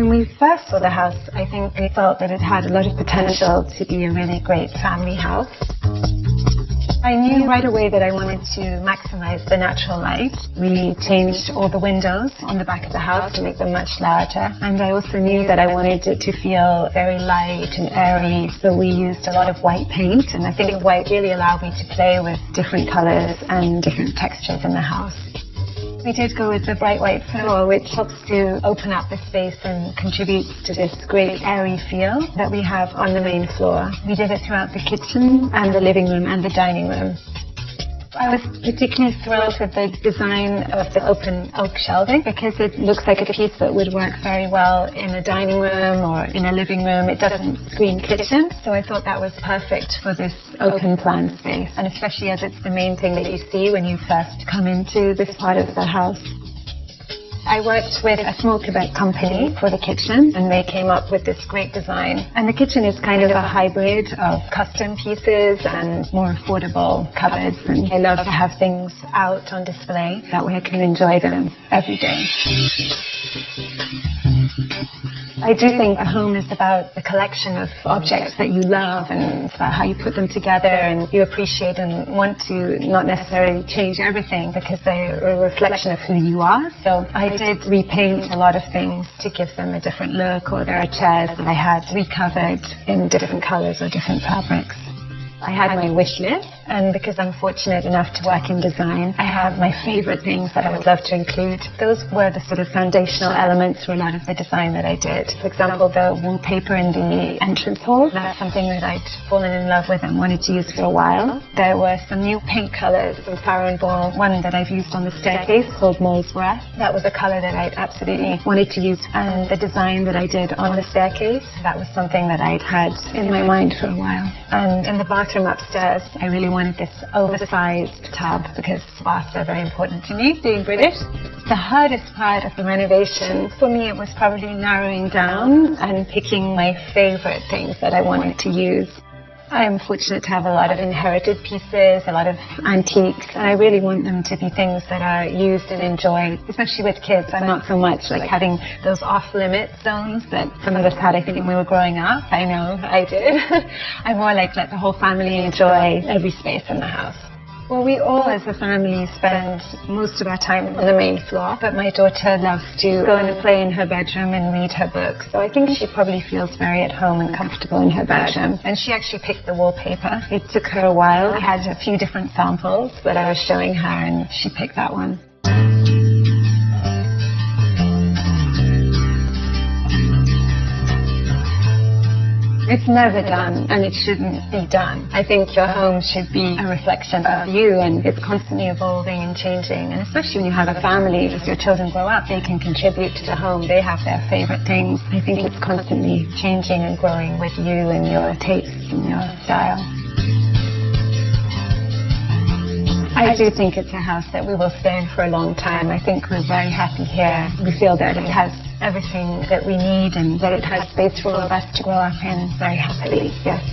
When we first saw the house, I think we felt that it had a lot of potential to be a really great family house. I knew right away that I wanted to maximize the natural light. We changed all the windows on the back of the house to make them much larger. And I also knew that I wanted it to feel very light and airy, so we used a lot of white paint. And I think white really allowed me to play with different colors and different textures in the house. We did go with the bright white floor, which helps to open up the space and contributes to this great airy feel that we have on the main floor. We did it throughout the kitchen and the living room and the dining room. I was particularly thrilled with the design of the open oak shelving because it looks like a piece that would work very well in a dining room or in a living room. It doesn't scream kitchen, so I thought that was perfect for this open plan space, and especially as it's the main thing that you see when you first come into this part of the house. I worked with a small Quebec company for the kitchen, and they came up with this great design. And the kitchen is kind of a hybrid of custom pieces and more affordable cupboards. And I love to have things out on display. That way I can enjoy them every day. I do think a home is about the collection of objects that you love, and it's about how you put them together and you appreciate and want to not necessarily change everything because they're a reflection of who you are. So I did repaint a lot of things to give them a different look, or there are chairs that I had recovered in different colors or different fabrics. I had my wish list, and because I'm fortunate enough to work in design, I have my favorite things that I would love to include. Those were the sort of foundational elements for a lot of the design that I did. For example, the wallpaper in the entrance hall, that's something that I'd fallen in love with and wanted to use for a while. There were some new paint colors from Farrow & Ball, one that I've used on the staircase called Mole's Breath. That was a color that I'd absolutely wanted to use, and the design that I did on the staircase, that was something that I'd had in my mind for a while. And in the bathroom upstairs, I really wanted this oversized tub because baths are very important to me, being British. The hardest part of the renovation, for me, it was probably narrowing down and picking my favorite things that I wanted to use. I am fortunate to have a lot of inherited pieces, a lot of antiques, and I really want them to be things that are used and enjoyed, especially with kids. I'm not so much like having those off-limit zones that some of us had, I think, when we were growing up. I know I did. I'm more like let the whole family enjoy every space in the house. Well, we all as a family spend most of our time on the main floor, but my daughter loves to go and play in her bedroom and read her books. So I think she probably feels very at home and comfortable in her bedroom. And she actually picked the wallpaper. It took her a while. I had a few different samples that I was showing her, and she picked that one. It's never done, and it shouldn't be done. I think your home should be a reflection of you, and it's constantly evolving and changing. And especially when you have a family, as your children grow up, they can contribute to the home. They have their favorite things. I think it's constantly changing and growing with you and your tastes and your style. I do think it's a house that we will stay in for a long time. I think we're very happy here. We feel that it has everything that we need and that it has space for all of us to grow up in very happily. Yes.